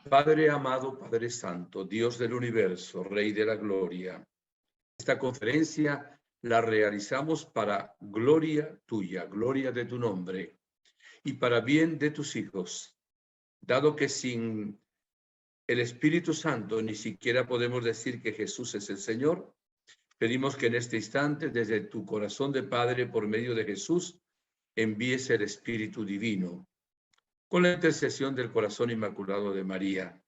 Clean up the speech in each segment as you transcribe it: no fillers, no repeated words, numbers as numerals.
Padre amado, Padre Santo, Dios del universo, Rey de la gloria, esta conferencia la realizamos para gloria tuya, gloria de tu nombre y para bien de tus hijos, dado que sin el Espíritu Santo ni siquiera podemos decir que Jesús es el Señor. Pedimos que en este instante, desde tu corazón de Padre, por medio de Jesús, envíes el Espíritu Divino, con la intercesión del corazón inmaculado de María,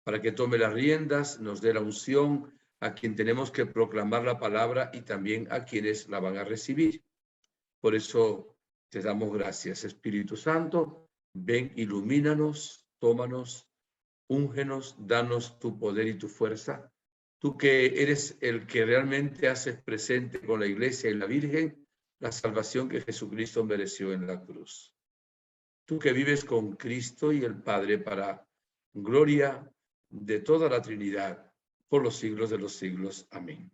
para que tome las riendas, nos dé la unción a quien tenemos que proclamar la palabra y también a quienes la van a recibir. Por eso te damos gracias, Espíritu Santo. Ven, ilumínanos, tómanos, úngenos, danos tu poder y tu fuerza. Tú que eres el que realmente haces presente con la Iglesia y la Virgen la salvación que Jesucristo mereció en la cruz. Tú que vives con Cristo y el Padre para gloria de toda la Trinidad, por los siglos de los siglos. Amén.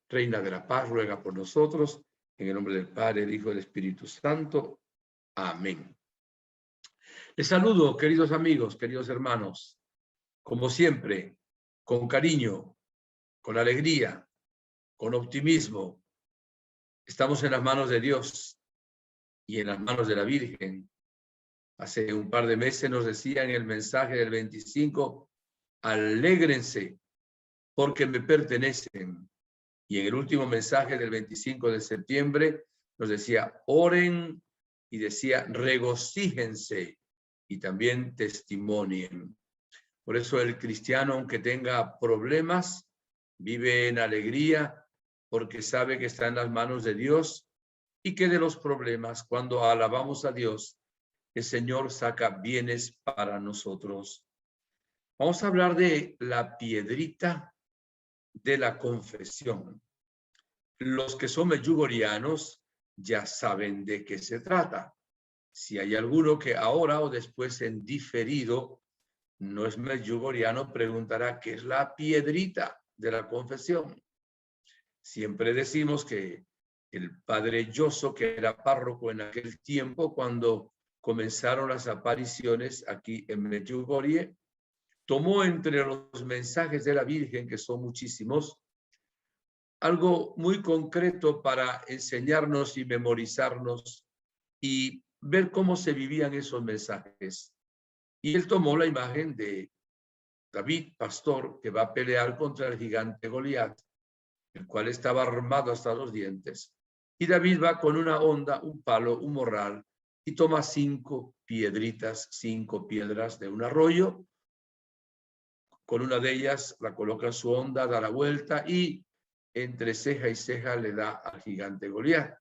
Reina de la paz, ruega por nosotros, en el nombre del Padre, del Hijo y del Espíritu Santo. Amén. Les saludo, queridos amigos, queridos hermanos, como siempre, con cariño, con alegría, con optimismo. Estamos en las manos de Dios y en las manos de la Virgen. Hace un par de meses nos decía en el mensaje del 25, alégrense porque me pertenecen. Y en el último mensaje del 25 de septiembre nos decía, oren, y decía, regocíjense y también testimonien. Por eso el cristiano, aunque tenga problemas, vive en alegría porque sabe que está en las manos de Dios y que de los problemas, cuando alabamos a Dios, el Señor saca bienes para nosotros. Vamos a hablar de la piedrita de la confesión. Los que son medjugorrianos ya saben de qué se trata. Si hay alguno que ahora o después en diferido no es medjugorriano, preguntará qué es la piedrita de la confesión. Siempre decimos que el padre Yoso, que era párroco en aquel tiempo, cuando comenzaron las apariciones aquí en Medjugorje, tomó entre los mensajes de la Virgen, que son muchísimos, algo muy concreto para enseñarnos y memorizarnos y ver cómo se vivían esos mensajes. Y él tomó la imagen de David, pastor, que va a pelear contra el gigante Goliat, el cual estaba armado hasta los dientes. Y David va con una honda, un palo, un morral, y toma 5 piedritas, 5 piedras de un arroyo. Con una de ellas la coloca en su honda, da la vuelta y entre ceja y ceja le da al gigante Goliat.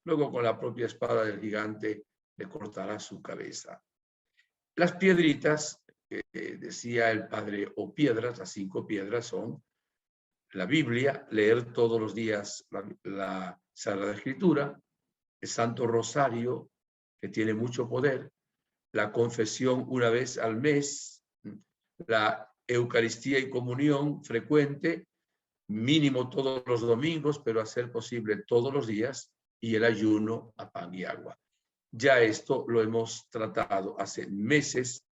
Luego con la propia espada del gigante le cortará su cabeza. Las piedritas, decía el padre, o piedras, las 5 piedras son la Biblia, leer todos los días la Sagrada Escritura, el Santo Rosario, que tiene mucho poder, la confesión una vez al mes, la Eucaristía y comunión frecuente, mínimo todos los domingos, pero a ser posible todos los días, y el ayuno a pan y agua. Ya esto lo hemos tratado hace meses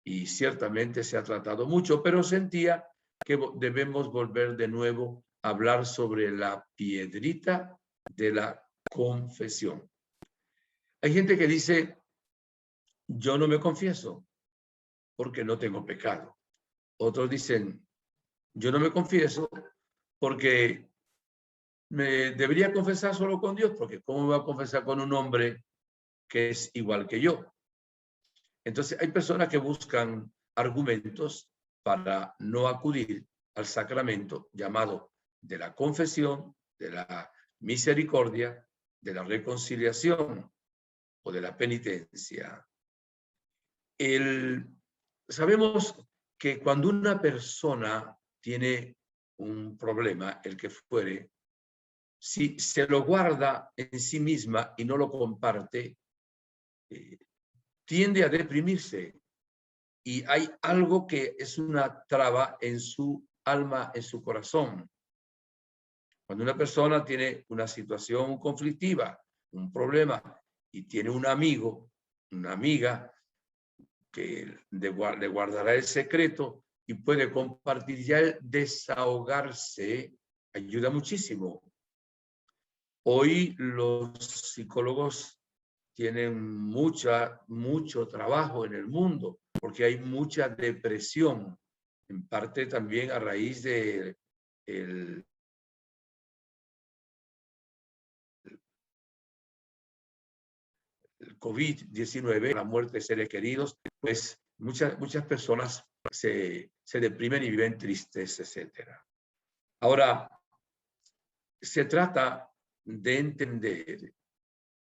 y ciertamente se ha tratado mucho, pero sentía que debemos volver de nuevo a hablar sobre la piedrita de la confesión. Hay gente que dice, yo no me confieso porque no tengo pecado. Otros dicen, yo no me confieso porque me debería confesar solo con Dios, porque ¿cómo me voy a confesar con un hombre que es igual que yo? Entonces hay personas que buscan argumentos para no acudir al sacramento llamado de la confesión, de la misericordia, de la reconciliación o de la penitencia. Sabemos que cuando una persona tiene un problema, el que fuere, si se lo guarda en sí misma y no lo comparte, tiende a deprimirse. Y hay algo que es una traba en su alma, en su corazón. Cuando una persona tiene una situación conflictiva, un problema, y tiene un amigo, una amiga, que le guardará el secreto y puede compartir. Ya el desahogarse ayuda muchísimo. Hoy los psicólogos tienen mucho trabajo en el mundo porque hay mucha depresión, en parte también a raíz de el COVID-19, la muerte de seres queridos, pues muchas personas se deprimen y viven tristes, etc. Ahora, se trata de entender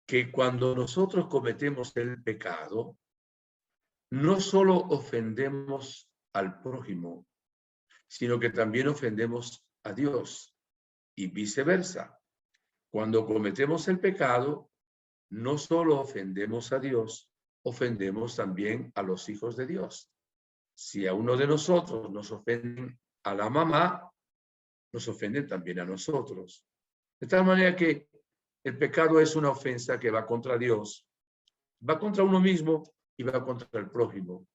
que cuando nosotros cometemos el pecado, no solo ofendemos al prójimo, sino que también ofendemos a Dios y viceversa. Cuando cometemos el pecado, no solo ofendemos a Dios, ofendemos también a los hijos de Dios. Si a uno de nosotros nos ofenden a la mamá, nos ofenden también a nosotros. De tal manera que el pecado es una ofensa que va contra Dios, va contra uno mismo y va contra el prójimo.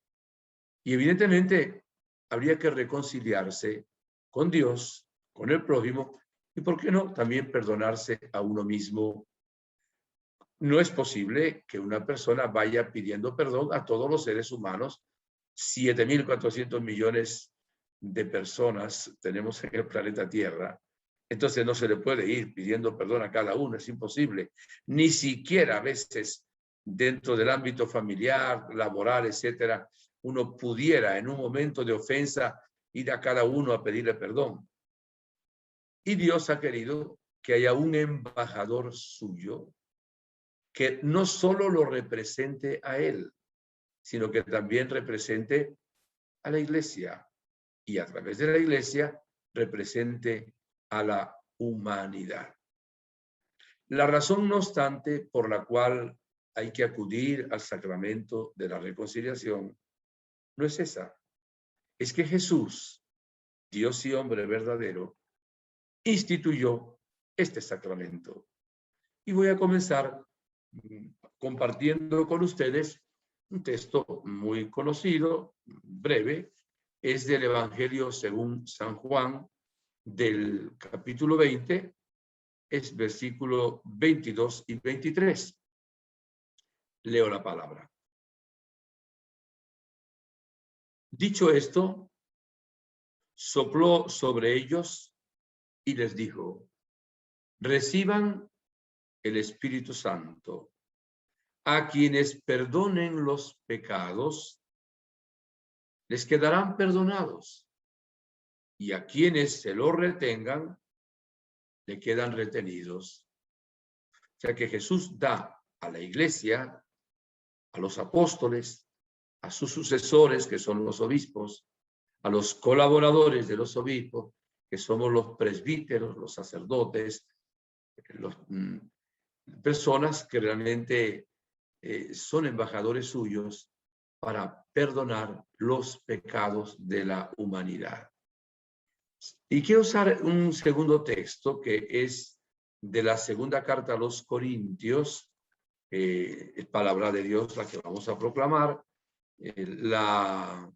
Y evidentemente habría que reconciliarse con Dios, con el prójimo, y por qué no, también perdonarse a uno mismo. No es posible que una persona vaya pidiendo perdón a todos los seres humanos. 7.400 millones de personas tenemos en el planeta Tierra. Entonces no se le puede ir pidiendo perdón a cada uno, es imposible. Ni siquiera a veces dentro del ámbito familiar, laboral, etcétera, uno pudiera en un momento de ofensa ir a cada uno a pedirle perdón. Y Dios ha querido que haya un embajador suyo que no solo lo represente a él, sino que también represente a la iglesia y a través de la iglesia represente a la humanidad. La razón, no obstante, por la cual hay que acudir al sacramento de la reconciliación no es esa. Es que Jesús, Dios y hombre verdadero, instituyó este sacramento. Y voy a comenzar compartiendo con ustedes un texto muy conocido, breve, es del Evangelio según San Juan, del capítulo 20, es versículo 22 y 23. Leo la palabra. Dicho esto, sopló sobre ellos y les dijo: reciban el Espíritu Santo. A quienes perdonen los pecados, les quedarán perdonados, y a quienes se lo retengan, le quedan retenidos. O sea que Jesús da a la iglesia, a los apóstoles, a sus sucesores, que son los obispos, a los colaboradores de los obispos, que somos los presbíteros, los sacerdotes, personas que realmente son embajadores suyos para perdonar los pecados de la humanidad. Y quiero usar un segundo texto que es de la segunda carta a los Corintios, es palabra de Dios la que vamos a proclamar. La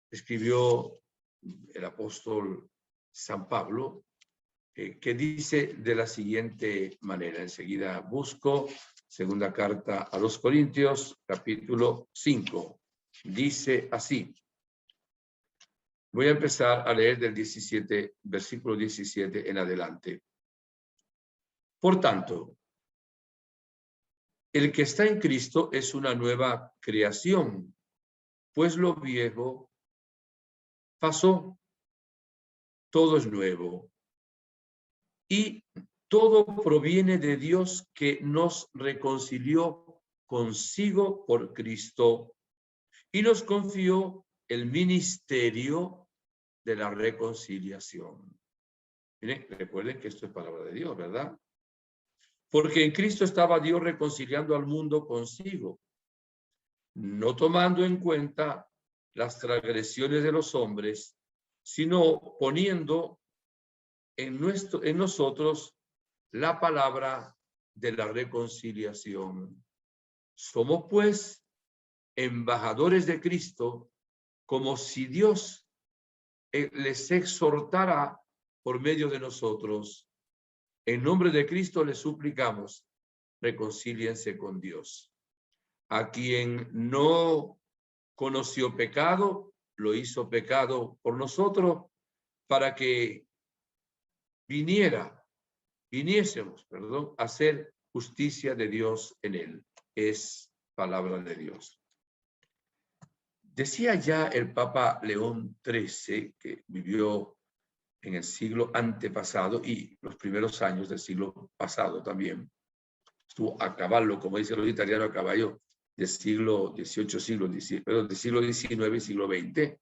escribió el apóstol San Pablo, que dice de la siguiente manera. Enseguida busco segunda carta a los Corintios, capítulo 5. Dice así. Voy a empezar a leer del 17, versículo 17 en adelante. Por tanto, el que está en Cristo es una nueva creación, pues lo viejo pasó, todo es nuevo. Y todo proviene de Dios, que nos reconcilió consigo por Cristo y nos confió el ministerio de la reconciliación. Miren, recuerden que esto es palabra de Dios, ¿verdad? Porque en Cristo estaba Dios reconciliando al mundo consigo, no tomando en cuenta las transgresiones de los hombres, sino poniendo en nosotros la palabra de la reconciliación. Somos pues embajadores de Cristo, como si Dios les exhortara por medio de nosotros. En nombre de Cristo les suplicamos, reconcíliense con Dios. A quien no conoció pecado, lo hizo pecado por nosotros, para que viniésemos, a hacer justicia de Dios en él. Es palabra de Dios. Decía ya el Papa León XIII, que vivió en el siglo antepasado y los primeros años del siglo pasado también. Estuvo a caballo, como dicen los italianos, a caballo del siglo XVIII, del siglo XIX y siglo XX.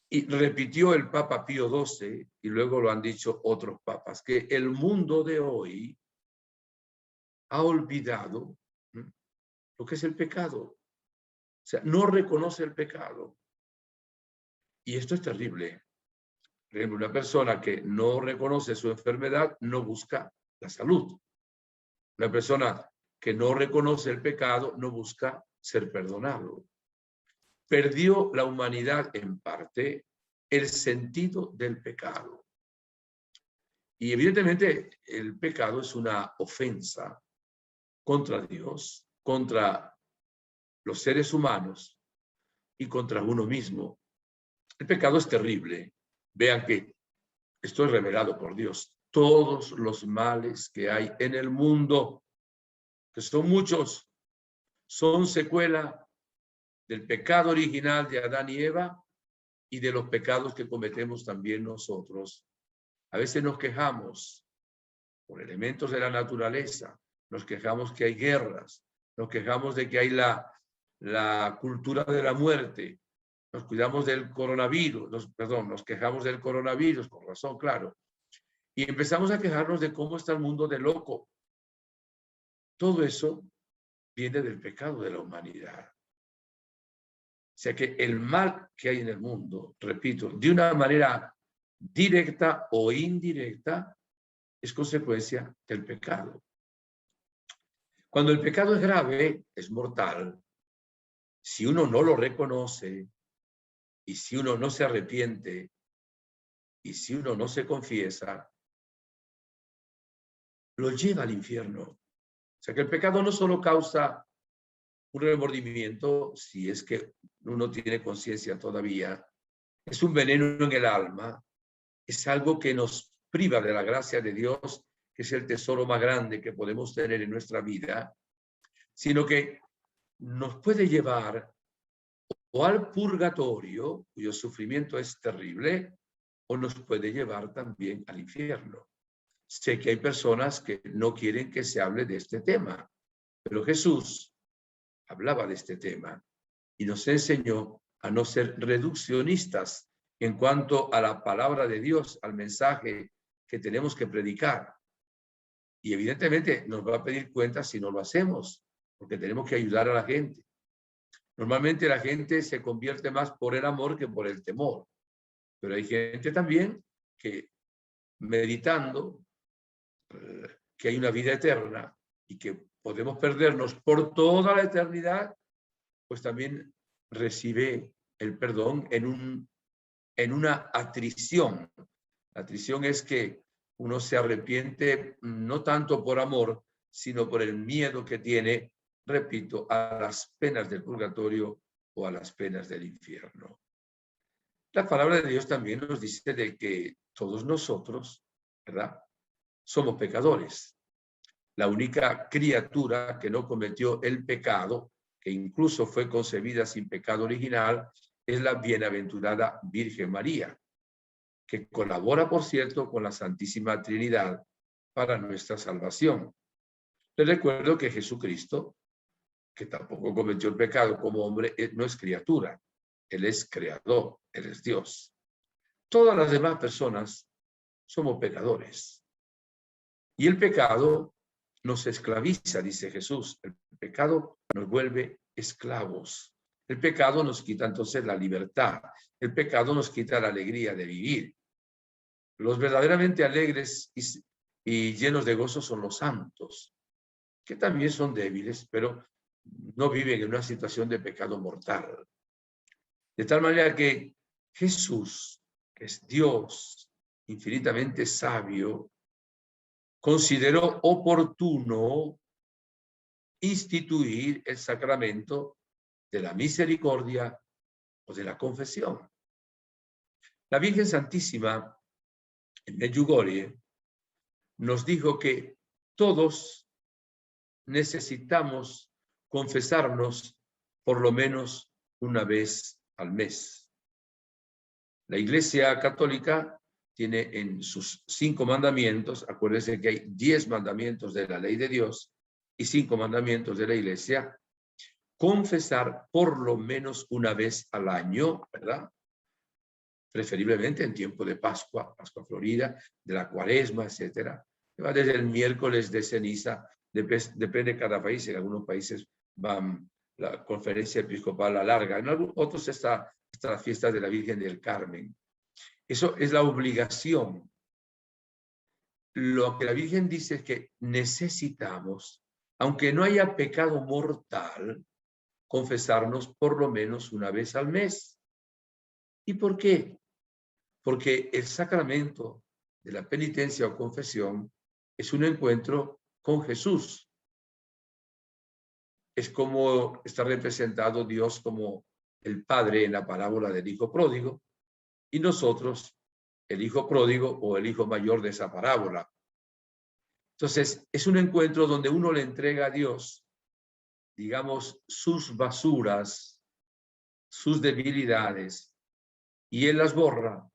Y repitió el Papa Pío XII, y luego lo han dicho otros papas, que el mundo de hoy ha olvidado lo que es el pecado. O sea, no reconoce el pecado. Y esto es terrible. Por ejemplo, una persona que no reconoce su enfermedad no busca la salud. Una persona que no reconoce el pecado no busca ser perdonado. Perdió la humanidad en parte el sentido del pecado. Y evidentemente el pecado es una ofensa contra Dios, contra los seres humanos y contra uno mismo. El pecado es terrible. Vean que esto es revelado por Dios. Todos los males que hay en el mundo, que son muchos, son secuela del pecado original de Adán y Eva y de los pecados que cometemos también nosotros. A veces nos quejamos por elementos de la naturaleza, nos quejamos que hay guerras, nos quejamos de que hay la cultura de la muerte, nos cuidamos del coronavirus, nos quejamos del coronavirus, con razón, claro. Y empezamos a quejarnos de cómo está el mundo de loco. Todo eso viene del pecado de la humanidad. O sea que el mal que hay en el mundo, repito, de una manera directa o indirecta, es consecuencia del pecado. Cuando el pecado es grave, es mortal, si uno no lo reconoce y si uno no se arrepiente y si uno no se confiesa, lo lleva al infierno. O sea que el pecado no solo causa un remordimiento, si es que uno tiene conciencia todavía, es un veneno en el alma, es algo que nos priva de la gracia de Dios, que es el tesoro más grande que podemos tener en nuestra vida, sino que nos puede llevar o al purgatorio, cuyo sufrimiento es terrible, o nos puede llevar también al infierno. Sé que hay personas que no quieren que se hable de este tema, pero Jesús hablaba de este tema y nos enseñó a no ser reduccionistas en cuanto a la palabra de Dios, al mensaje que tenemos que predicar. Y evidentemente nos va a pedir cuentas si no lo hacemos, porque tenemos que ayudar a la gente. Normalmente la gente se convierte más por el amor que por el temor, pero hay gente también que meditando que hay una vida eterna y que podemos perdernos por toda la eternidad, pues también recibe el perdón en una atrición. La atrición es que uno se arrepiente no tanto por amor, sino por el miedo que tiene, repito, a las penas del purgatorio o a las penas del infierno. La palabra de Dios también nos dice de que todos nosotros, ¿verdad?, somos pecadores. La única criatura que no cometió el pecado, que incluso fue concebida sin pecado original, es la bienaventurada Virgen María, que colabora, por cierto, con la Santísima Trinidad para nuestra salvación. Les recuerdo que Jesucristo, que tampoco cometió el pecado como hombre, no es criatura. Él es creador, Él es Dios. Todas las demás personas somos pecadores. Y el pecado nos esclaviza, dice Jesús. El pecado nos vuelve esclavos. El pecado nos quita entonces la libertad. El pecado nos quita la alegría de vivir. Los verdaderamente alegres y llenos de gozo son los santos, que también son débiles, pero no viven en una situación de pecado mortal. De tal manera que Jesús, que es Dios infinitamente sabio, consideró oportuno instituir el sacramento de la misericordia o de la confesión. La Virgen Santísima en Medjugorje nos dijo que todos necesitamos confesarnos por lo menos una vez al mes. La Iglesia Católica tiene en sus 5 mandamientos, acuérdense que hay 10 mandamientos de la ley de Dios y 5 mandamientos de la Iglesia, confesar por lo menos una vez al año, ¿verdad? Preferiblemente en tiempo de Pascua, Pascua Florida, de la Cuaresma, etcétera. Va desde el miércoles de ceniza, depende de cada país. En algunos países van la conferencia episcopal alarga, en algunos otros está hasta la fiesta de la Virgen del Carmen. Eso es la obligación. Lo que la Virgen dice es que necesitamos, aunque no haya pecado mortal, confesarnos por lo menos una vez al mes. ¿Y por qué? Porque el sacramento de la penitencia o confesión es un encuentro con Jesús. Es como está representado Dios como el Padre en la parábola del Hijo Pródigo y nosotros el Hijo Pródigo o el Hijo Mayor de esa parábola. Entonces, es un encuentro donde uno le entrega a Dios, digamos, sus basuras, sus debilidades, y Él las borra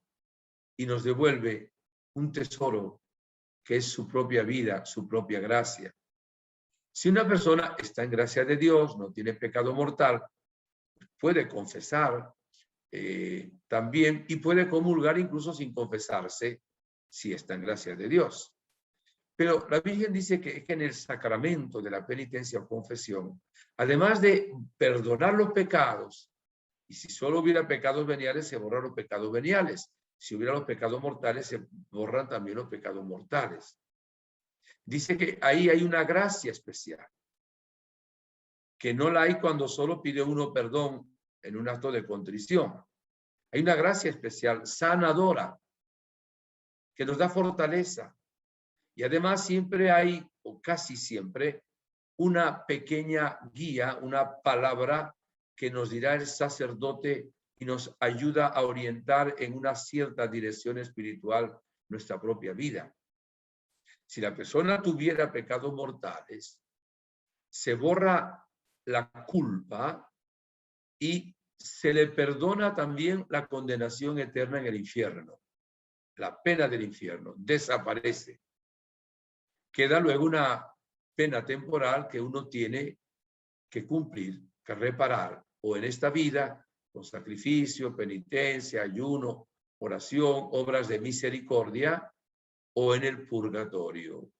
y nos devuelve un tesoro que es su propia vida, su propia gracia. Si una persona está en gracia de Dios, no tiene pecado mortal, puede confesar también y puede comulgar incluso sin confesarse si está en gracia de Dios. Pero la Virgen dice que en el sacramento de la penitencia o confesión, además de perdonar los pecados, y si solo hubiera pecados veniales, se borran los pecados veniales. Si hubiera los pecados mortales, se borran también los pecados mortales. Dice que ahí hay una gracia especial, que no la hay cuando solo pide uno perdón en un acto de contrición. Hay una gracia especial, sanadora, que nos da fortaleza. Y además siempre hay, o casi siempre, una pequeña guía, una palabra que nos dirá el sacerdote y nos ayuda a orientar en una cierta dirección espiritual nuestra propia vida. Si la persona tuviera pecados mortales, se borra la culpa y se le perdona también la condenación eterna en el infierno. La pena del infierno desaparece. Queda luego una pena temporal que uno tiene que cumplir, que reparar, o en esta vida, con sacrificio, penitencia, ayuno, oración, obras de misericordia, o en el purgatorio.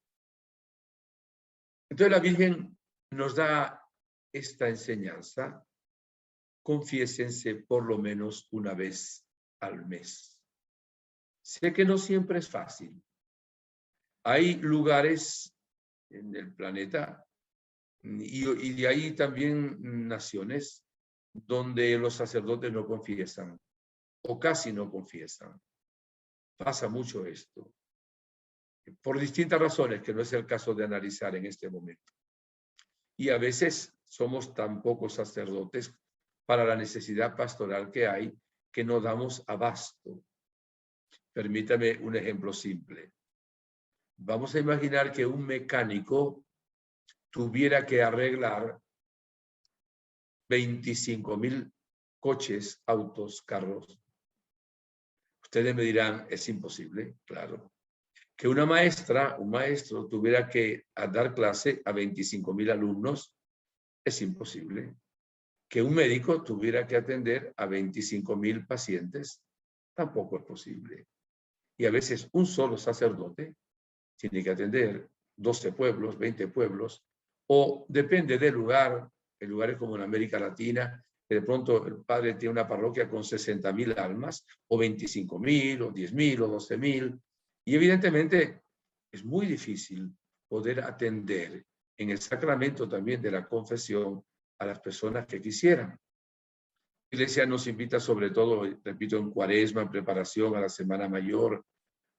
Entonces la Virgen nos da esta enseñanza: confiésense por lo menos una vez al mes. Sé que no siempre es fácil. Hay lugares en el planeta y de ahí también naciones donde los sacerdotes no confiesan o casi no confiesan. Pasa mucho esto, por distintas razones que no es el caso de analizar en este momento. Y a veces somos tan pocos sacerdotes para la necesidad pastoral que hay que no damos abasto. Permítame un ejemplo simple. Vamos a imaginar que un mecánico tuviera que arreglar 25,000 coches, autos, carros. Ustedes me dirán, es imposible, claro. Que una maestra, un maestro tuviera que dar clase a 25,000 alumnos, es imposible. Que un médico tuviera que atender a 25,000 pacientes, tampoco es posible. Y a veces un solo sacerdote tiene que atender 12 pueblos, 20 pueblos, o depende del lugar, en lugares como en América Latina, que de pronto el padre tiene una parroquia con 60,000 almas, o 25,000, o 10,000, o 12,000, y evidentemente es muy difícil poder atender en el sacramento también de la confesión a las personas que quisieran. La iglesia nos invita sobre todo, repito, en Cuaresma, en preparación a la Semana Mayor,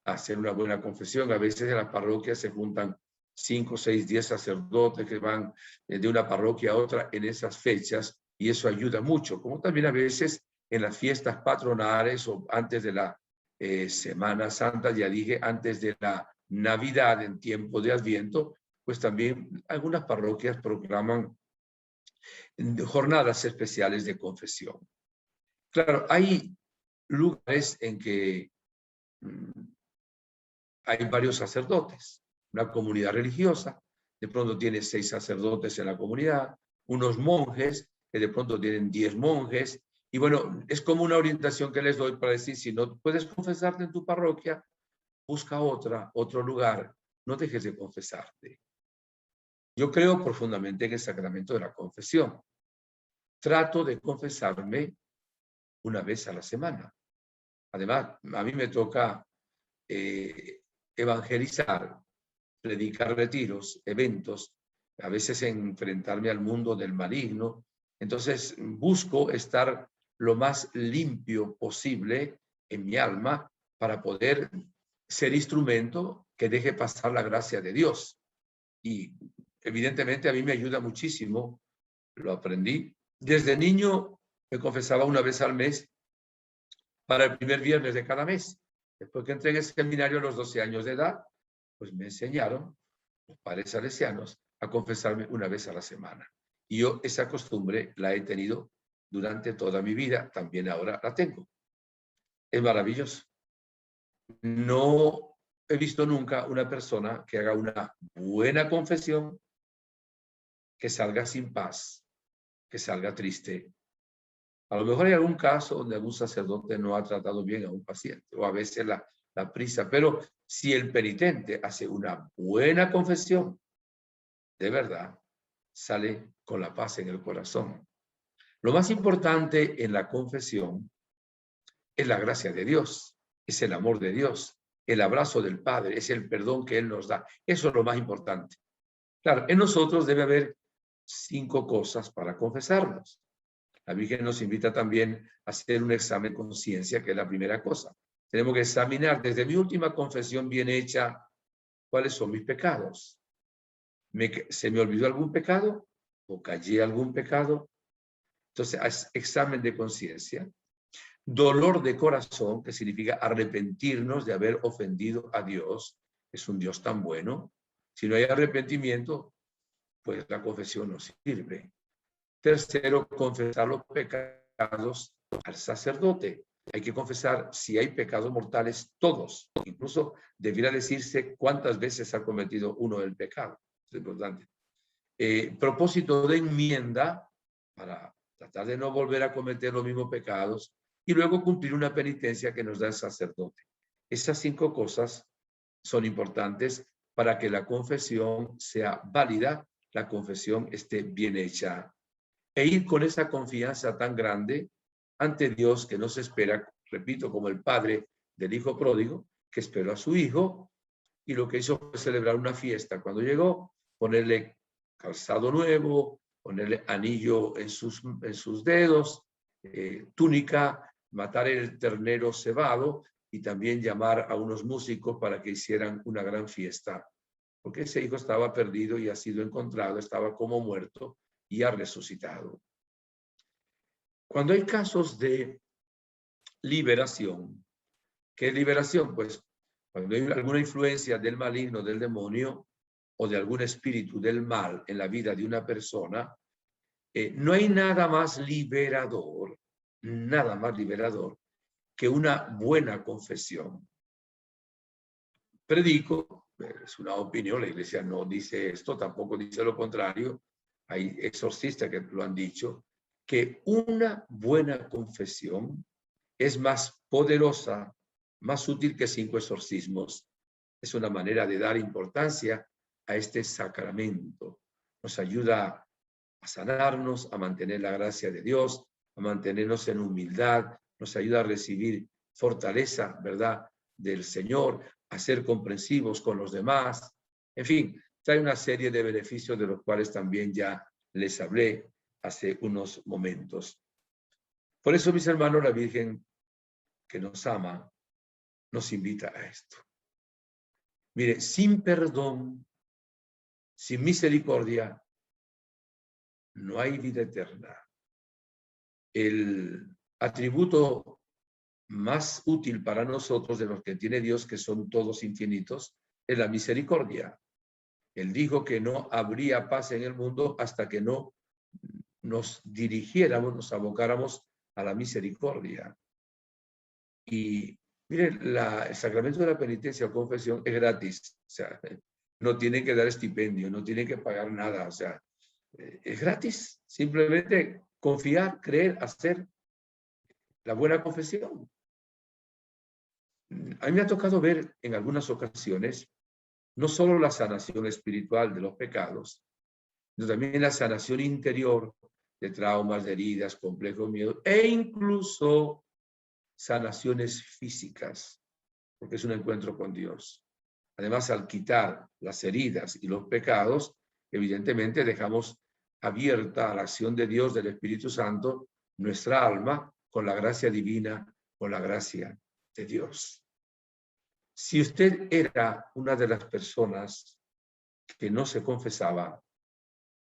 a hacer una buena confesión. A veces en las parroquias se juntan 5, 6, 10 sacerdotes que van de una parroquia a otra en esas fechas y eso ayuda mucho, como también a veces en las fiestas patronales o antes de la Semana Santa, ya dije, antes de la Navidad en tiempo de Adviento, pues también algunas parroquias proclaman jornadas especiales de confesión. Claro, hay lugares en que hay varios sacerdotes, una comunidad religiosa, de pronto tiene 6 sacerdotes en la comunidad, unos monjes que de pronto tienen 10 monjes, y bueno, es como una orientación que les doy para decir, si no puedes confesarte en tu parroquia, busca otro lugar, no dejes de confesarte. Yo creo profundamente en el sacramento de la confesión. Trato de confesarme una vez a la semana. Además, a mí me toca evangelizar, predicar retiros, eventos, a veces enfrentarme al mundo del maligno. Entonces busco estar lo más limpio posible en mi alma para poder ser instrumento que deje pasar la gracia de Dios. Y evidentemente a mí me ayuda muchísimo, lo aprendí. Desde niño me confesaba una vez al mes para el primer viernes de cada mes. Después que entré en el seminario a los 12 años de edad, pues me enseñaron los padres salesianos a confesarme una vez a la semana. Y yo esa costumbre la he tenido durante toda mi vida, también ahora la tengo. Es maravilloso. No he visto nunca una persona que haga una buena confesión, que salga sin paz, que salga triste. A lo mejor hay algún caso donde algún sacerdote no ha tratado bien a un paciente, o a veces la prisa, pero si el penitente hace una buena confesión, de verdad, sale con la paz en el corazón. Lo más importante en la confesión es la gracia de Dios, es el amor de Dios, el abrazo del Padre, es el perdón que Él nos da. Eso es lo más importante. Claro, en nosotros debe haber 5 cosas para confesarnos. La Virgen nos invita también a hacer un examen de conciencia, que es la primera cosa. Tenemos que examinar desde mi última confesión bien hecha cuáles son mis pecados. ¿Se me olvidó algún pecado? ¿O callé algún pecado? Entonces, examen de conciencia. Dolor de corazón, que significa arrepentirnos de haber ofendido a Dios. Es un Dios tan bueno. Si no hay arrepentimiento, pues la confesión no sirve. Tercero, confesar los pecados al sacerdote. Hay que confesar si hay pecados mortales, todos. Incluso debiera decirse cuántas veces ha cometido uno el pecado. Es importante. Propósito de enmienda para tratar de no volver a cometer los mismos pecados y luego cumplir una penitencia que nos da el sacerdote. Esas 5 cosas son importantes para que la confesión sea válida, la confesión esté bien hecha e ir con esa confianza tan grande ante Dios que nos espera, repito, como el padre del hijo pródigo, que esperó a su hijo y lo que hizo fue celebrar una fiesta. Cuando llegó, ponerle calzado nuevo, ponerle anillo en sus dedos, túnica, matar el ternero cebado y también llamar a unos músicos para que hicieran una gran fiesta. Porque ese hijo estaba perdido y ha sido encontrado, estaba como muerto y ha resucitado. Cuando hay casos de liberación, ¿qué es liberación? Pues cuando hay alguna influencia del maligno, del demonio o de algún espíritu del mal en la vida de una persona, no hay nada más liberador que una buena confesión. Predico, es una opinión, la iglesia no dice esto, tampoco dice lo contrario, hay exorcistas que lo han dicho, que una buena confesión es más poderosa, más útil que 5 exorcismos. Es una manera de dar importancia a este sacramento. Nos ayuda a sanarnos, a mantener la gracia de Dios, a mantenernos en humildad, nos ayuda a recibir fortaleza, ¿verdad?, del Señor, a ser comprensivos con los demás. En fin, trae una serie de beneficios de los cuales también ya les hablé. hace unos momentos. Por eso, mis hermanos, la Virgen que nos ama, nos invita a esto. Mire, sin perdón, sin misericordia, no hay vida eterna. El atributo más útil para nosotros de los que tiene Dios, que son todos infinitos, es la misericordia. Él dijo que no habría paz en el mundo hasta que no nos dirigiéramos, nos abocáramos a la misericordia. Y miren, el sacramento de la penitencia o confesión es gratis. O sea, no tienen que dar estipendio, no tienen que pagar nada. O sea, es gratis. Simplemente confiar, creer, hacer la buena confesión. A mí me ha tocado ver en algunas ocasiones no solo la sanación espiritual de los pecados, sino también la sanación interior de traumas, de heridas, complejos, miedos e incluso sanaciones físicas, porque es un encuentro con Dios. Además, al quitar las heridas y los pecados, evidentemente dejamos abierta a la acción de Dios, del Espíritu Santo, nuestra alma con la gracia divina, con la gracia de Dios. Si usted era una de las personas que no se confesaba,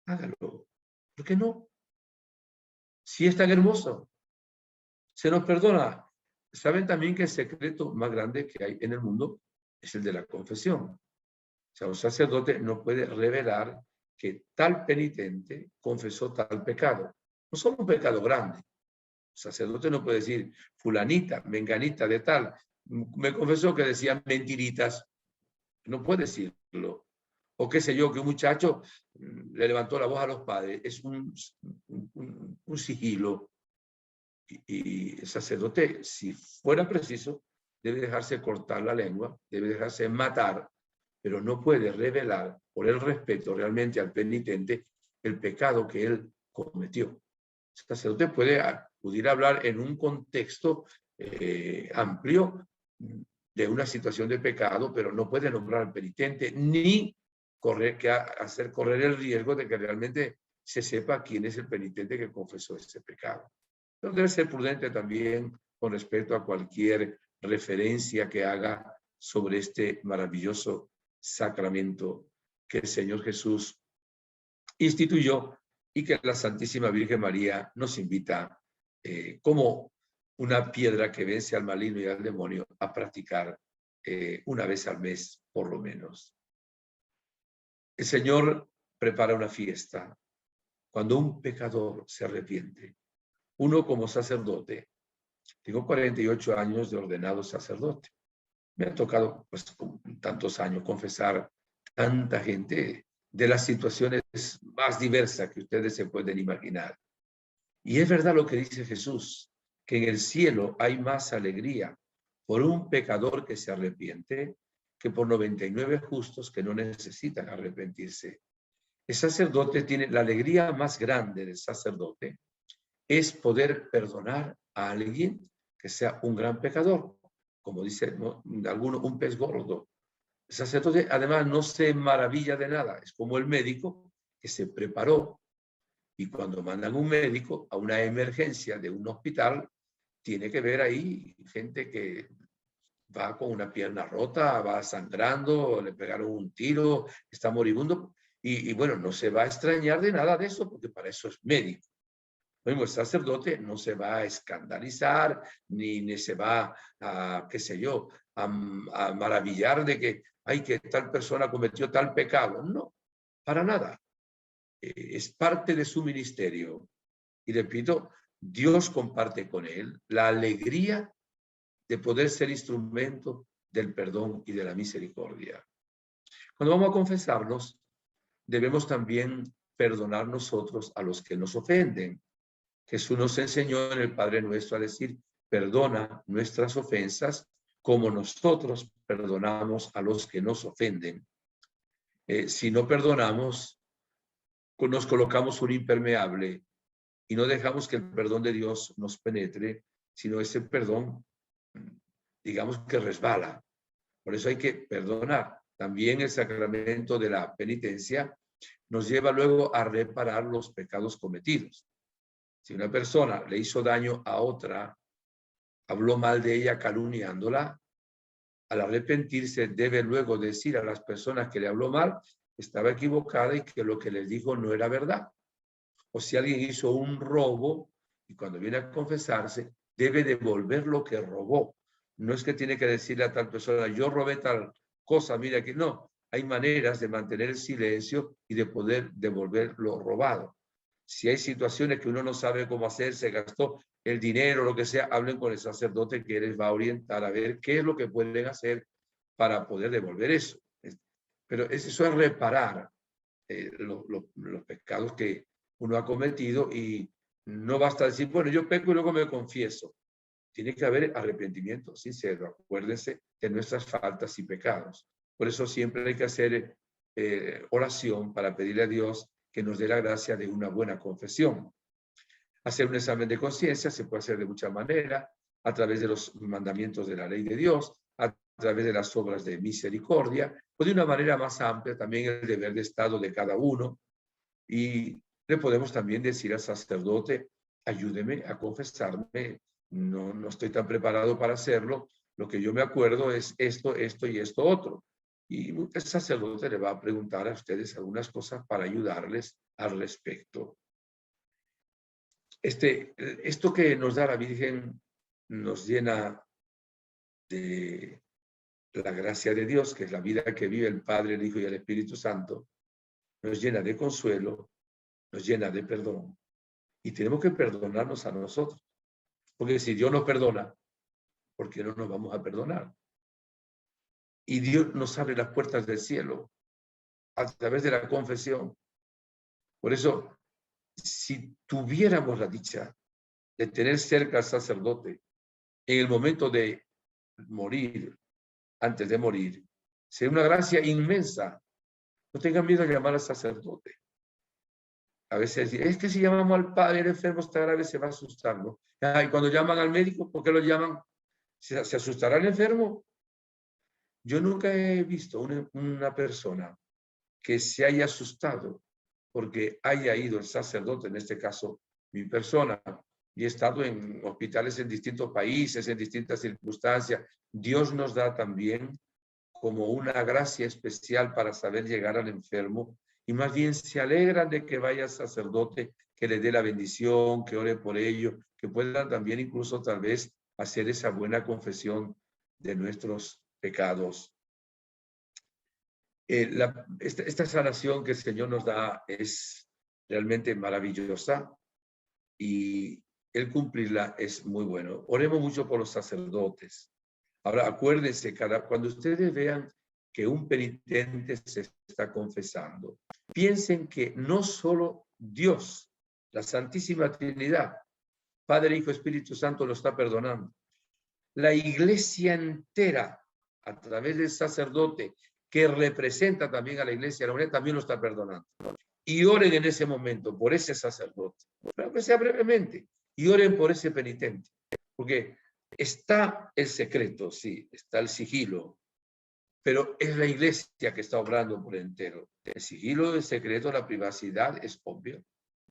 hágalo. ¿Por qué no? Si es tan hermoso, se nos perdona. Saben también que el secreto más grande que hay en el mundo es el de la confesión. O sea, un sacerdote no puede revelar que tal penitente confesó tal pecado. No solo un pecado grande. El sacerdote no puede decir, fulanita, menganita de tal, me confesó que decía mentiritas. No puede decirlo. O qué sé yo, que un muchacho le levantó la voz a los padres. Es un sigilo. Y el sacerdote, si fuera preciso, debe dejarse cortar la lengua, debe dejarse matar, pero no puede revelar, por el respeto realmente al penitente, el pecado que él cometió. El sacerdote puede acudir a hablar en un contexto amplio de una situación de pecado, pero no puede nombrar al penitente ni hacer correr el riesgo de que realmente se sepa quién es el penitente que confesó ese pecado. Pero debe ser prudente también con respecto a cualquier referencia que haga sobre este maravilloso sacramento que el Señor Jesús instituyó y que la Santísima Virgen María nos invita como una piedra que vence al maligno y al demonio a practicar una vez al mes, por lo menos. El Señor prepara una fiesta cuando un pecador se arrepiente. Uno como sacerdote, tengo 48 años de ordenado sacerdote. Me ha tocado, pues, con tantos años confesar tanta gente de las situaciones más diversas que ustedes se pueden imaginar. Y es verdad lo que dice Jesús, que en el cielo hay más alegría por un pecador que se arrepiente que por 99 justos que no necesitan arrepentirse. El sacerdote tiene la alegría más grande del sacerdote, es poder perdonar a alguien que sea un gran pecador, como dice alguno, un pez gordo. El sacerdote además no se maravilla de nada, es como el médico que se preparó y cuando mandan un médico a una emergencia de un hospital, tiene que ver ahí gente que va con una pierna rota, va sangrando, le pegaron un tiro, está moribundo y bueno, no se va a extrañar de nada de eso porque para eso es médico. Bueno, el sacerdote no se va a escandalizar, ni se va a, qué sé yo, a maravillar de que, ay, que tal persona cometió tal pecado. No, para nada. Es parte de su ministerio. Y repito, Dios comparte con él la alegría de poder ser instrumento del perdón y de la misericordia. Cuando vamos a confesarnos, debemos también perdonar nosotros a los que nos ofenden. Jesús nos enseñó en el Padre Nuestro a decir, perdona nuestras ofensas como nosotros perdonamos a los que nos ofenden. Si no perdonamos, nos colocamos un impermeable y no dejamos que el perdón de Dios nos penetre, sino ese perdón, digamos que resbala. Por eso hay que perdonar. También el sacramento de la penitencia nos lleva luego a reparar los pecados cometidos. Si una persona le hizo daño a otra, habló mal de ella calumniándola, al arrepentirse debe luego decir a las personas que le habló mal que estaba equivocada y que lo que les dijo no era verdad. O si alguien hizo un robo y cuando viene a confesarse, debe devolver lo que robó. No es que tiene que decirle a tal persona, yo robé tal cosa, mira que no. Hay maneras de mantener el silencio y de poder devolver lo robado. Si hay situaciones que uno no sabe cómo hacer, se gastó el dinero, lo que sea, hablen con el sacerdote que les va a orientar a ver qué es lo que pueden hacer para poder devolver eso. Pero eso es reparar los pecados que uno ha cometido y no basta decir, bueno, yo peco y luego me confieso. Tiene que haber arrepentimiento sincero. Acuérdense de nuestras faltas y pecados. Por eso siempre hay que hacer oración para pedirle a Dios que nos dé la gracia de una buena confesión. Hacer un examen de conciencia se puede hacer de muchas maneras, a través de los mandamientos de la ley de Dios, a través de las obras de misericordia, o de una manera más amplia también el deber de estado de cada uno. Y le podemos también decir al sacerdote, ayúdeme a confesarme, no estoy tan preparado para hacerlo, lo que yo me acuerdo es esto, esto y esto otro. Y el sacerdote le va a preguntar a ustedes algunas cosas para ayudarles al respecto. Esto que nos da la Virgen nos llena de la gracia de Dios, que es la vida que vive el Padre, el Hijo y el Espíritu Santo, nos llena de consuelo, nos llena de perdón. Y tenemos que perdonarnos a nosotros. Porque si Dios nos perdona, ¿por qué no nos vamos a perdonar? Y Dios nos abre las puertas del cielo a través de la confesión. Por eso, si tuviéramos la dicha de tener cerca al sacerdote en el momento de morir, antes de morir, sería una gracia inmensa. No tengan miedo a llamar al sacerdote. A veces es que si llamamos al padre, el enfermo está grave, se va a asustar, ¿no? Y cuando llaman al médico, ¿por qué lo llaman? ¿Se asustará el enfermo? Yo nunca he visto una persona que se haya asustado porque haya ido el sacerdote, en este caso mi persona, y he estado en hospitales en distintos países, en distintas circunstancias. Dios nos da también como una gracia especial para saber llegar al enfermo y más bien se alegran de que vaya el sacerdote, que le dé la bendición, que ore por ello, que puedan también incluso tal vez hacer esa buena confesión de nuestros pecados. Esta sanación que el Señor nos da es realmente maravillosa y el cumplirla es muy bueno. Oremos mucho por los sacerdotes. Ahora, acuérdense, cuando ustedes vean que un penitente se está confesando, piensen que no solo Dios, la Santísima Trinidad, Padre, Hijo, Espíritu Santo, lo está perdonando. La iglesia entera, a través del sacerdote, que representa también a la iglesia, la unidad, también lo está perdonando. Y oren en ese momento por ese sacerdote, aunque sea brevemente, y oren por ese penitente, porque está el secreto, sí, está el sigilo, pero es la iglesia que está obrando por entero. El sigilo, el secreto, la privacidad es obvio,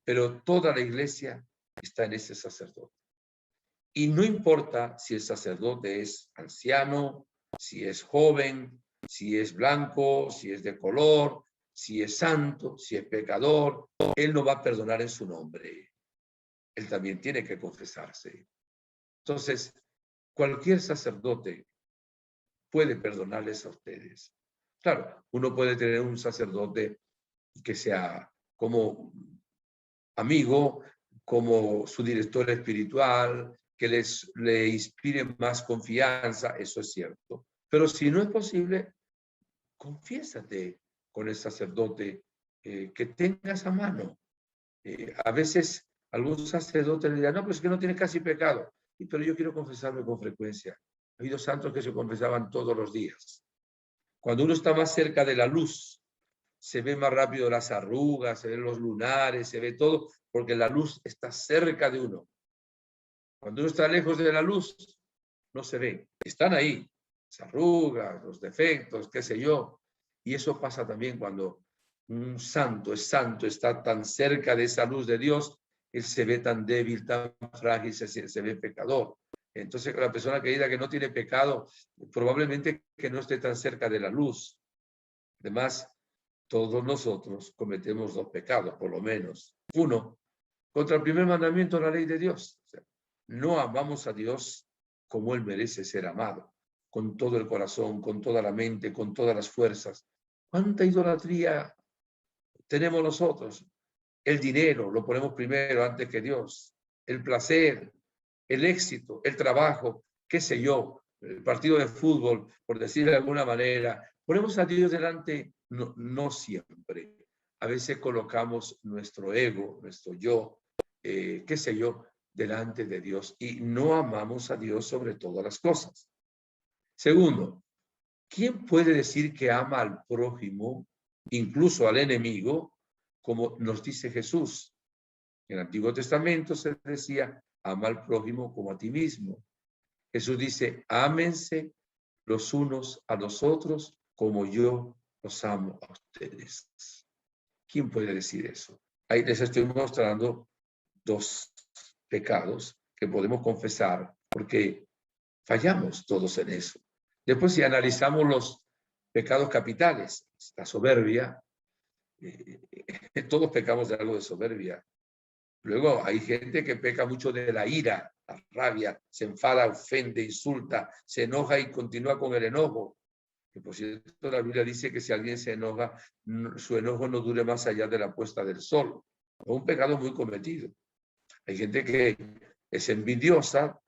pero toda la iglesia está en ese sacerdote. Y no importa si el sacerdote es anciano, si es joven, si es blanco, si es de color, si es santo, si es pecador, él no va a perdonar en su nombre. Él también tiene que confesarse. Entonces, cualquier sacerdote puede perdonarles a ustedes. Claro, uno puede tener un sacerdote que sea como amigo, como su director espiritual, que le inspire más confianza, eso es cierto. Pero si no es posible, confiésate con el sacerdote que tengas a mano. A veces algún sacerdote le dirá, no, pues es que no tiene casi pecado. Pero yo quiero confesarme con frecuencia. Ha habido santos que se confesaban todos los días. Cuando uno está más cerca de la luz, se ve más rápido las arrugas, se ven los lunares, se ve todo, porque la luz está cerca de uno. Cuando uno está lejos de la luz, no se ve. Están ahí, las arrugas, los defectos, qué sé yo. Y eso pasa también cuando un santo, está tan cerca de esa luz de Dios, él se ve tan débil, tan frágil, se ve pecador. Entonces, la persona que diga que no tiene pecado, probablemente que no esté tan cerca de la luz. Además, todos nosotros cometemos dos pecados, por lo menos. Uno, contra el primer mandamiento de la ley de Dios. O sea, no amamos a Dios como Él merece ser amado, con todo el corazón, con toda la mente, con todas las fuerzas. ¿Cuánta idolatría tenemos nosotros? El dinero lo ponemos primero antes que Dios. El placer, el éxito, el trabajo, qué sé yo, el partido de fútbol, por decirlo de alguna manera. Ponemos a Dios delante, no siempre. A veces colocamos nuestro ego, nuestro yo, qué sé yo, delante de Dios y no amamos a Dios sobre todas las cosas. Segundo, ¿quién puede decir que ama al prójimo, incluso al enemigo, como nos dice Jesús? En el Antiguo Testamento se decía, ama al prójimo como a ti mismo. Jesús dice, ámense los unos a los otros como yo los amo a ustedes. ¿Quién puede decir eso? Ahí les estoy mostrando dos pecados que podemos confesar porque fallamos todos en eso. Después, si analizamos los pecados capitales, la soberbia, todos pecamos de algo de soberbia. Luego hay gente que peca mucho de la ira, la rabia, se enfada, ofende, insulta, se enoja y continúa con el enojo. Que por cierto, la Biblia dice que si alguien se enoja, su enojo no dure más allá de la puesta del sol. Es un pecado muy cometido. Hay gente que es envidiosa,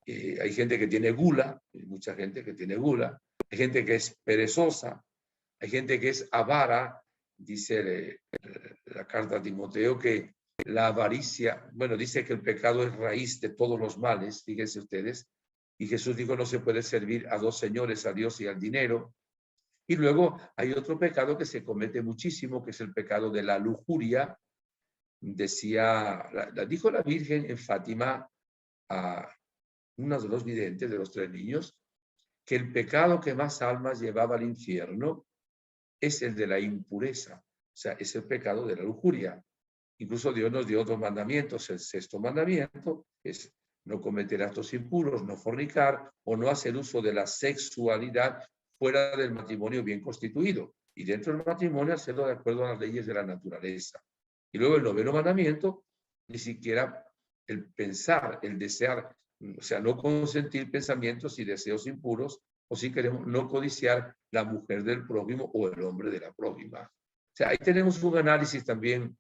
hay gente que tiene gula, hay mucha gente que tiene gula, hay gente que es perezosa, hay gente que es avara, dice la carta a Timoteo que la avaricia, bueno, dice que el pecado es raíz de todos los males, fíjense ustedes, y Jesús dijo no se puede servir a dos señores, a Dios y al dinero. Y luego hay otro pecado que se comete muchísimo, que es el pecado de la lujuria. Decía, dijo la Virgen en Fátima a uno de los videntes de los 3 niños, que el pecado que más almas llevaba al infierno es el de la impureza, o sea, es el pecado de la lujuria. Incluso Dios nos dio 2 mandamientos. El 6º mandamiento es no cometer actos impuros, no fornicar o no hacer uso de la sexualidad fuera del matrimonio bien constituido. Y dentro del matrimonio hacerlo de acuerdo a las leyes de la naturaleza. Y luego el 9º mandamiento, ni siquiera el pensar, el desear, o sea, no consentir pensamientos y deseos impuros, o si queremos no codiciar la mujer del prójimo o el hombre de la prójima. O sea, ahí tenemos un análisis también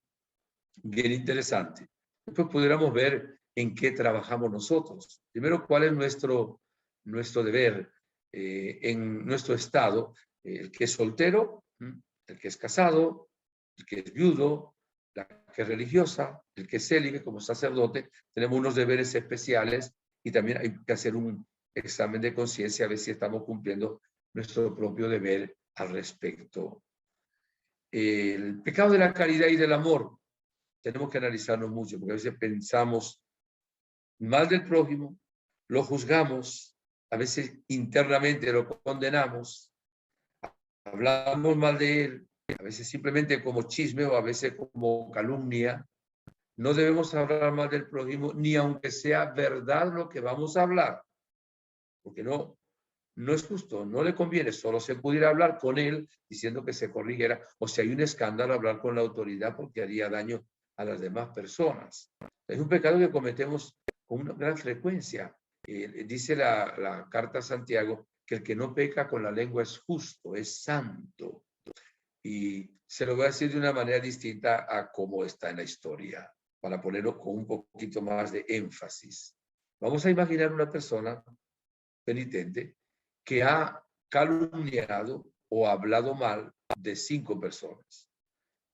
bien interesante. Después pudiéramos ver en qué trabajamos nosotros. Primero, cuál es nuestro deber en nuestro estado, el que es soltero, el que es casado, el que es viudo, la que es religiosa, el que es célibe como sacerdote. Tenemos unos deberes especiales y también hay que hacer un examen de conciencia a ver si estamos cumpliendo nuestro propio deber al respecto. El pecado de la caridad y del amor. Tenemos que analizarnos mucho, porque a veces pensamos mal del prójimo, lo juzgamos, a veces internamente lo condenamos, hablamos mal de él, a veces simplemente como chisme o a veces como calumnia. No debemos hablar mal del prójimo, ni aunque sea verdad lo que vamos a hablar, porque no es justo, no le conviene. Solo se pudiera hablar con él diciendo que se corrigiera, o si hay un escándalo, hablar con la autoridad porque haría daño a las demás personas. Es un pecado que cometemos con una gran frecuencia. Dice la carta a Santiago que el que no peca con la lengua es justo, es santo. Y se lo voy a decir de una manera distinta a cómo está en la historia, para ponerlo con un poquito más de énfasis. Vamos a imaginar una persona penitente que ha calumniado o hablado mal de 5 personas.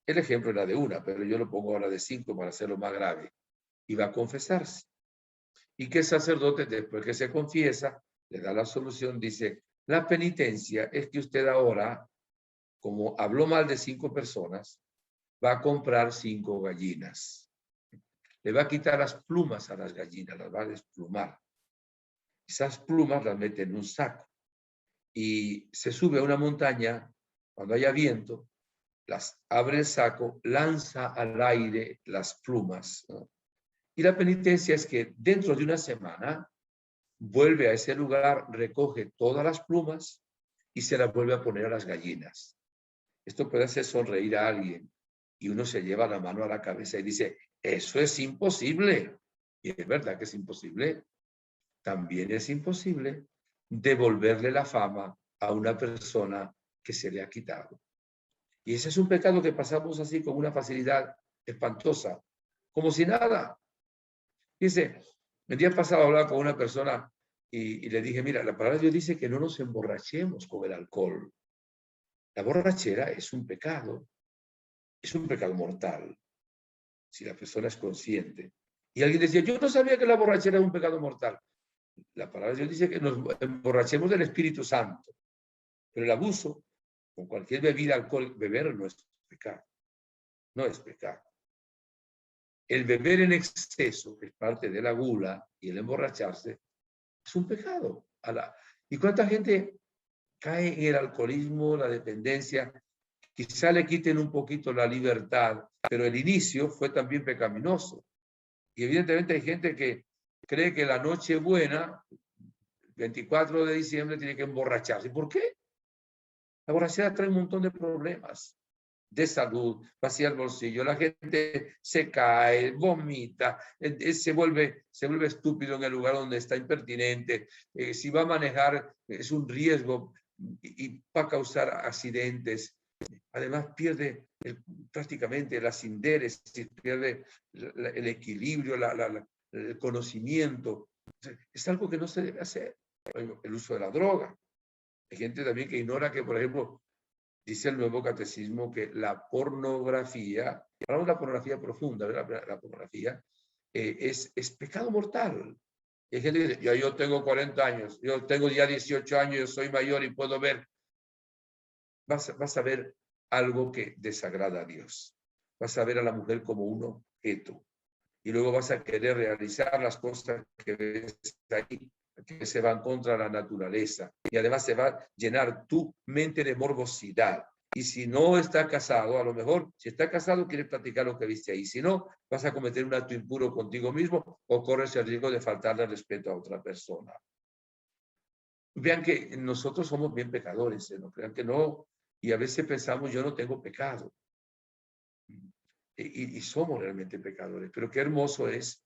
El ejemplo era de una, pero yo lo pongo ahora de 5 para hacerlo más grave. Y va a confesarse. Y que el sacerdote, después que se confiesa, le da la solución, dice, la penitencia es que usted ahora, como habló mal de 5 personas, va a comprar 5 gallinas. Le va a quitar las plumas a las gallinas, las va a desplumar. Esas plumas las mete en un saco y se sube a una montaña cuando haya viento abre el saco, lanza al aire las plumas, ¿no? Y la penitencia es que dentro de una semana vuelve a ese lugar, recoge todas las plumas y se las vuelve a poner a las gallinas. Esto puede hacer sonreír a alguien y uno se lleva la mano a la cabeza y dice, eso es imposible. Y es verdad que es imposible. También es imposible devolverle la fama a una persona que se le ha quitado. Y ese es un pecado que pasamos así con una facilidad espantosa, como si nada. Dice, el día pasado hablaba con una persona y le dije, mira, la palabra de Dios dice que no nos emborrachemos con el alcohol. La borrachera es un pecado mortal, si la persona es consciente. Y alguien decía, yo no sabía que la borrachera era un pecado mortal. La palabra de Dios dice que nos emborrachemos del Espíritu Santo, pero el abuso, con cualquier bebida, alcohol, beber no es pecado, no es pecado. El beber en exceso, que es parte de la gula, y el emborracharse, es un pecado. ¿Y cuánta gente cae en el alcoholismo, la dependencia? Quizá le quiten un poquito la libertad, pero el inicio fue también pecaminoso. Y evidentemente hay gente que cree que la noche buena, 24 de diciembre, tiene que emborracharse. ¿Por qué? La borrachera trae un montón de problemas de salud, vacía el bolsillo, la gente se cae, vomita, se vuelve estúpido en el lugar donde está, impertinente, si va a manejar es un riesgo y va a causar accidentes. Además pierde prácticamente las indéresis, pierde el equilibrio, el conocimiento. Es algo que no se debe hacer. El uso de la droga. Hay gente también que ignora que, por ejemplo, dice el Nuevo Catecismo que la pornografía, hablamos de la pornografía profunda, ¿verdad? La pornografía es pecado mortal. Hay gente que dice, ya yo tengo 40 años, yo tengo ya 18 años, yo soy mayor y puedo ver. Vas a ver algo que desagrada a Dios. Vas a ver a la mujer como un objeto. Y luego vas a querer realizar las cosas que ves ahí, que se van contra la naturaleza. Y además se va a llenar tu mente de morbosidad. Y si no está casado, a lo mejor, si está casado, quieres platicar lo que viste ahí. Si no, vas a cometer un acto impuro contigo mismo o corres el riesgo de faltarle respeto a otra persona. Vean que nosotros somos bien pecadores, ¿eh? No crean que no. Y a veces pensamos, yo no tengo pecado. Y somos realmente pecadores. Pero qué hermoso es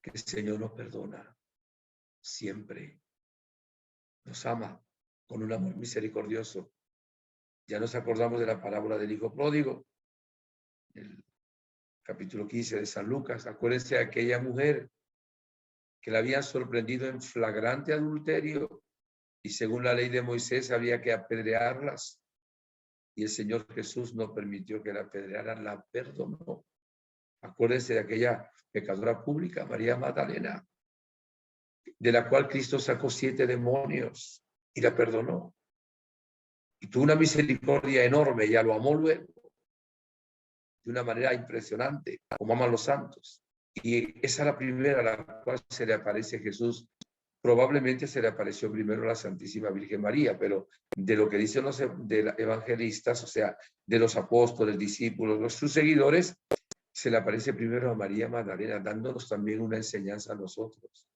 que el Señor nos perdona siempre. Nos ama con un amor misericordioso. Ya nos acordamos de la parábola del hijo pródigo, el capítulo 15 de San Lucas. Acuérdense de aquella mujer que la habían sorprendido en flagrante adulterio y según la ley de Moisés había que apedrearlas. Y el Señor Jesús no permitió que la apedrearan, la perdonó. Acuérdense de aquella pecadora pública, María Magdalena, de la cual Cristo sacó 7 demonios y la perdonó. Y tuvo una misericordia enorme, ella lo amó luego, de una manera impresionante, como aman los santos. Y esa es la primera a la cual se le aparece Jesús. Probablemente se le apareció primero a la Santísima Virgen María, pero de lo que dicen los evangelistas, o sea, de los apóstoles, discípulos, sus seguidores, se le aparece primero a María Magdalena, dándonos también una enseñanza a nosotros.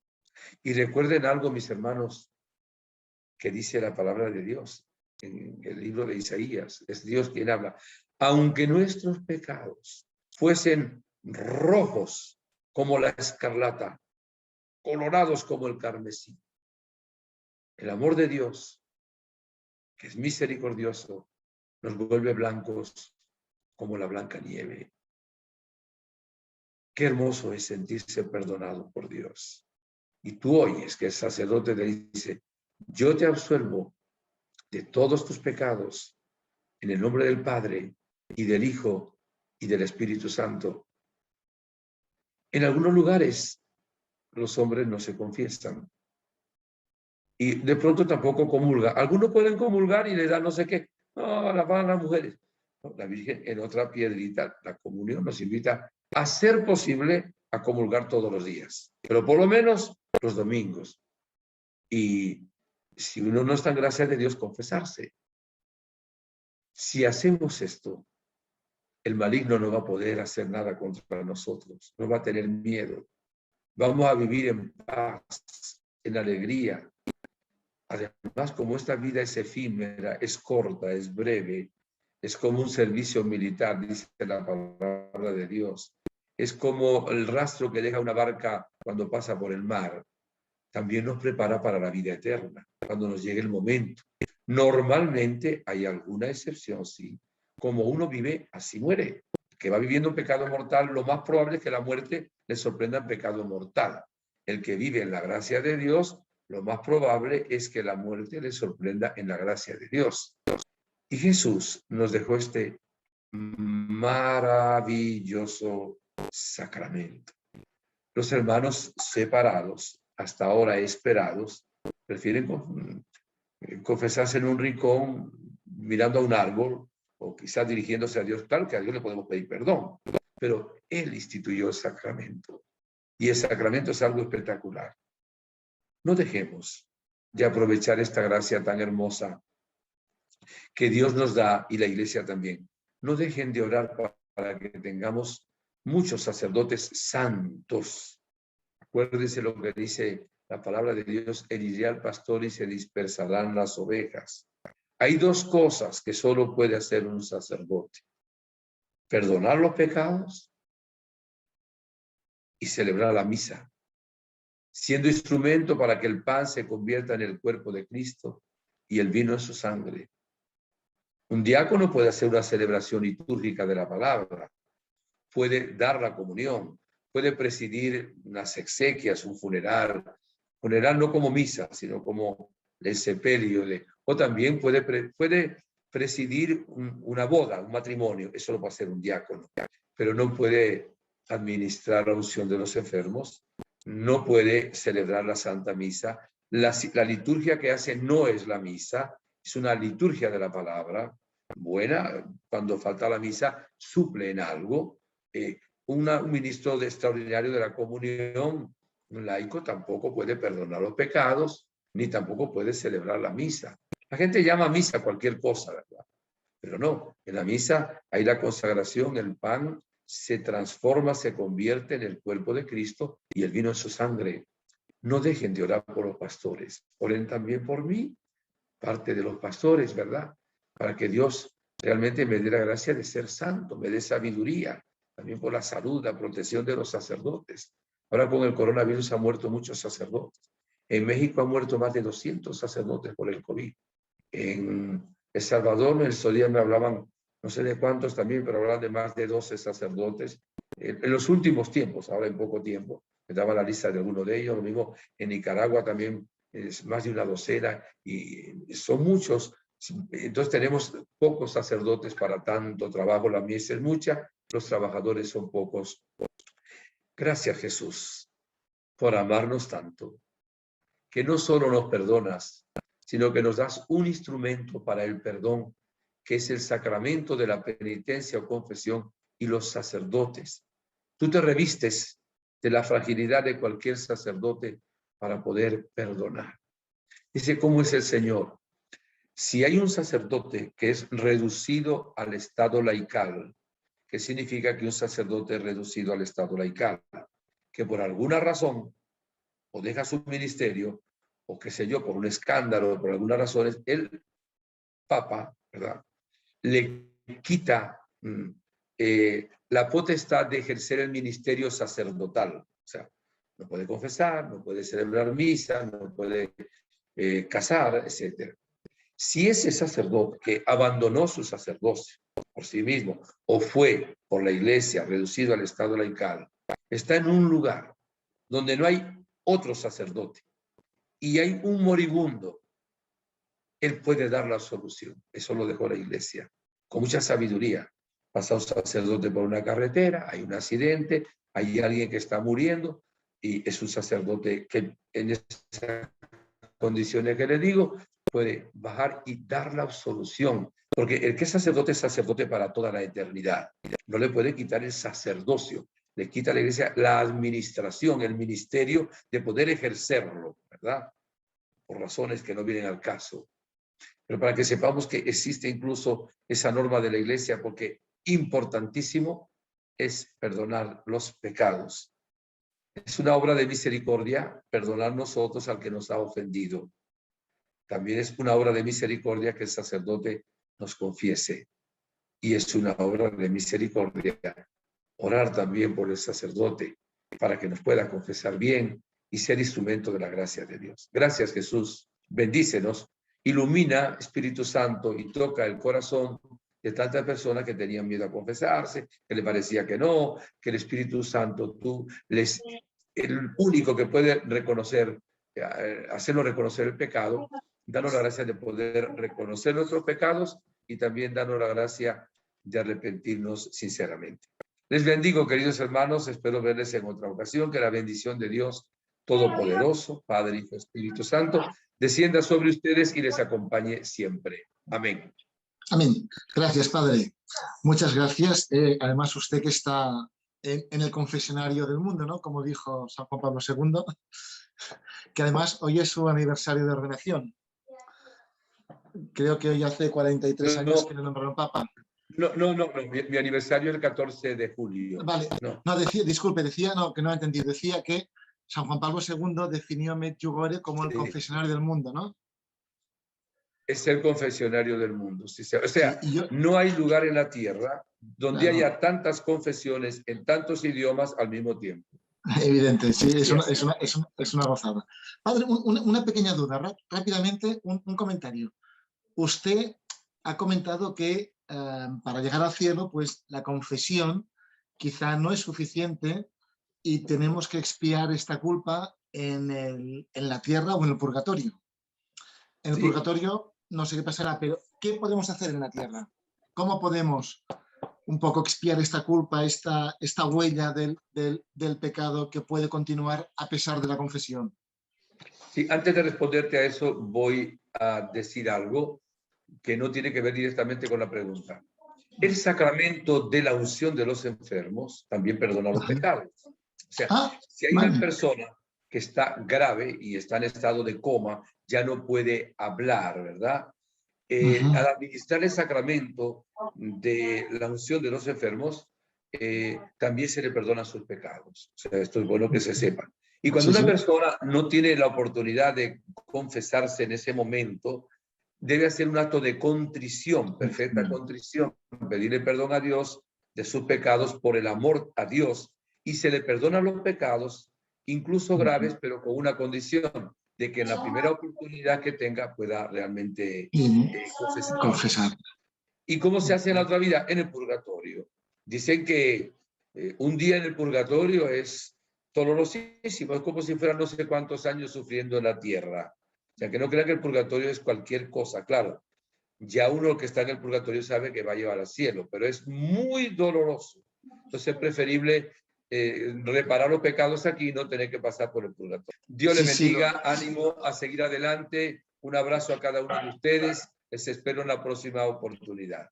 Y recuerden algo, mis hermanos, que dice la palabra de Dios en el libro de Isaías. Es Dios quien habla. Aunque nuestros pecados fuesen rojos como la escarlata, colorados como el carmesí, el amor de Dios, que es misericordioso, nos vuelve blancos como la blanca nieve. Qué hermoso es sentirse perdonado por Dios. Y tú oyes que el sacerdote te dice, yo te absuelvo de todos tus pecados en el nombre del Padre y del Hijo y del Espíritu Santo. En algunos lugares los hombres no se confiesan y de pronto tampoco comulgan. Algunos pueden comulgar y le dan no sé qué. No, la van las mujeres. No, la Virgen en otra piedrita, la comunión nos invita a ser posible a comulgar todos los días, pero por lo menos los domingos. Y si uno no está en gracia de Dios, confesarse. Si hacemos esto, el maligno no va a poder hacer nada contra nosotros, no va a tener miedo. Vamos a vivir en paz, en alegría. Además, como esta vida es efímera, es corta, es breve, es como un servicio militar, dice la palabra de Dios. Es como el rastro que deja una barca cuando pasa por el mar. También nos prepara para la vida eterna, cuando nos llegue el momento. Normalmente hay alguna excepción, sí. Como uno vive, así muere. El que va viviendo un pecado mortal, lo más probable es que la muerte le sorprenda en pecado mortal. El que vive en la gracia de Dios, lo más probable es que la muerte le sorprenda en la gracia de Dios. Y Jesús nos dejó este maravilloso sacramento. Los hermanos separados, hasta ahora esperados, prefieren confesarse en un rincón mirando a un árbol o quizás dirigiéndose a Dios. Claro que a Dios le podemos pedir perdón, pero Él instituyó el sacramento y el sacramento es algo espectacular. No dejemos de aprovechar esta gracia tan hermosa que Dios nos da y la Iglesia también. No dejen de orar para que tengamos muchos sacerdotes santos. Acuérdense lo que dice la palabra de Dios: heriré al pastor y se dispersarán las ovejas. Hay dos cosas que solo puede hacer un sacerdote: perdonar los pecados y celebrar la misa, siendo instrumento para que el pan se convierta en el cuerpo de Cristo y el vino en su sangre. Un diácono puede hacer una celebración litúrgica de la palabra, puede dar la comunión, puede presidir unas exequias, un funeral no como misa, sino como el sepelio, o también puede presidir una boda, un matrimonio. Eso lo puede hacer un diácono, pero no puede administrar la unción de los enfermos, no puede celebrar la Santa Misa. La liturgia que hace no es la misa, es una liturgia de la palabra, buena. Cuando falta la misa, suple en algo. Un ministro extraordinario de la comunión, un laico, tampoco puede perdonar los pecados, ni tampoco puede celebrar la misa. La gente llama misa cualquier cosa, ¿verdad? Pero no, en la misa hay la consagración, el pan se transforma, se convierte en el cuerpo de Cristo y el vino en su sangre. No dejen de orar por los pastores, oren también por mí, parte de los pastores, ¿verdad? Para que Dios realmente me dé la gracia de ser santo, me dé sabiduría, también por la salud, la protección de los sacerdotes. Ahora con el coronavirus han muerto muchos sacerdotes. En México han muerto más de 200 sacerdotes por el COVID. En El Salvador, en estos días me hablaban, no sé de cuántos también, pero hablaban de más de 12 sacerdotes. En los últimos tiempos, ahora en poco tiempo, me daba la lista de alguno de ellos. Lo mismo en Nicaragua también, es más de una docena, y son muchos. Entonces tenemos pocos sacerdotes para tanto trabajo, la mies es mucha, los trabajadores son pocos. Gracias, Jesús, por amarnos tanto, que no solo nos perdonas, sino que nos das un instrumento para el perdón, que es el sacramento de la penitencia o confesión y los sacerdotes. Tú te revistes de la fragilidad de cualquier sacerdote para poder perdonar. Dice, ¿cómo es el Señor? Si hay un sacerdote que es reducido al estado laical, ¿qué significa que un sacerdote es reducido al estado laical? Que por alguna razón o deja su ministerio, o qué sé yo, por un escándalo, por algunas razones, el Papa, ¿verdad?, le quita la potestad de ejercer el ministerio sacerdotal. O sea, no puede confesar, no puede celebrar misa, no puede casar, etc. Si ese sacerdote que abandonó su sacerdocio por sí mismo o fue por la iglesia reducido al estado laical, está en un lugar donde no hay otro sacerdote y hay un moribundo, él puede dar la solución. Eso lo dejó la iglesia con mucha sabiduría. Pasa un sacerdote por una carretera, hay un accidente, hay alguien que está muriendo y es un sacerdote que en esas condiciones que le digo puede bajar y dar la absolución, porque el que es sacerdote para toda la eternidad. No le puede quitar el sacerdocio, le quita a la iglesia la administración, el ministerio de poder ejercerlo, ¿verdad? Por razones que no vienen al caso. pero para que sepamos que existe incluso esa norma de la Iglesia, porque importantísimo es perdonar los pecados. Es una obra de misericordia perdonar nosotros al que nos ha ofendido. También es una obra de misericordia que el sacerdote nos confiese. Y es una obra de misericordia orar también por el sacerdote para que nos pueda confesar bien y ser instrumento de la gracia de Dios. Gracias, Jesús. Bendícenos, ilumina, Espíritu Santo, y toca el corazón de tantas personas que tenían miedo a confesarse, que le parecía que no, que el Espíritu Santo, el único que puede reconocer, hacernos reconocer el pecado, danos la gracia de poder reconocer nuestros pecados y también danos la gracia de arrepentirnos sinceramente. Les bendigo, queridos hermanos, espero verles en otra ocasión, que la bendición de Dios Todopoderoso, Padre, Hijo, Espíritu Santo, descienda sobre ustedes y les acompañe siempre. Amén. Amén. Gracias, Padre. Muchas gracias. Además, usted que está en el confesionario del mundo, ¿no? Como dijo San Juan Pablo II, que además hoy es su aniversario de ordenación. Creo que hoy hace 43 años que le nombraron Papa. No, mi aniversario es el 14 de julio. Vale, no decía, disculpe, decía, no, que no he entendido, decía que San Juan Pablo II definió Medjugorje como el confesionario del mundo, ¿no? Es el confesionario del mundo. O sea, no hay lugar en la tierra donde haya tantas confesiones en tantos idiomas al mismo tiempo. Evidente, sí, es una gozada. Padre, una pequeña duda, rápidamente un comentario. Usted ha comentado que para llegar al cielo, pues la confesión quizá no es suficiente y tenemos que expiar esta culpa en la tierra o en el purgatorio. En el purgatorio no sé qué pasará, pero ¿qué podemos hacer en la tierra? ¿Cómo podemos un poco expiar esta culpa, esta huella del pecado que puede continuar a pesar de la confesión? Sí, antes de responderte a eso, voy a decir algo que no tiene que ver directamente con la pregunta. El sacramento de la unción de los enfermos también perdona los pecados. O sea, si hay una persona que está grave y está en estado de coma, ya no puede hablar, ¿verdad? Al administrar el sacramento de la unción de los enfermos, también se le perdonan sus pecados. O sea, esto es bueno que se sepa. Y cuando una persona no tiene la oportunidad de confesarse en ese momento, debe hacer un acto de contrición, perfecta contrición, pedirle perdón a Dios de sus pecados por el amor a Dios, y se le perdonan los pecados, incluso graves, pero con una condición, de que en la primera oportunidad que tenga pueda realmente confesar. ¿Y cómo se hace en la otra vida? En el purgatorio. Dicen que un día en el purgatorio es dolorosísimo, es como si fueran no sé cuántos años sufriendo en la tierra. O sea, que no crean que el purgatorio es cualquier cosa. Claro, ya uno que está en el purgatorio sabe que va a llevar al cielo, pero es muy doloroso. Entonces es preferible reparar los pecados aquí y no tener que pasar por el purgatorio. Dios les bendiga, ánimo a seguir adelante. Un abrazo a cada uno de ustedes. Les espero en la próxima oportunidad.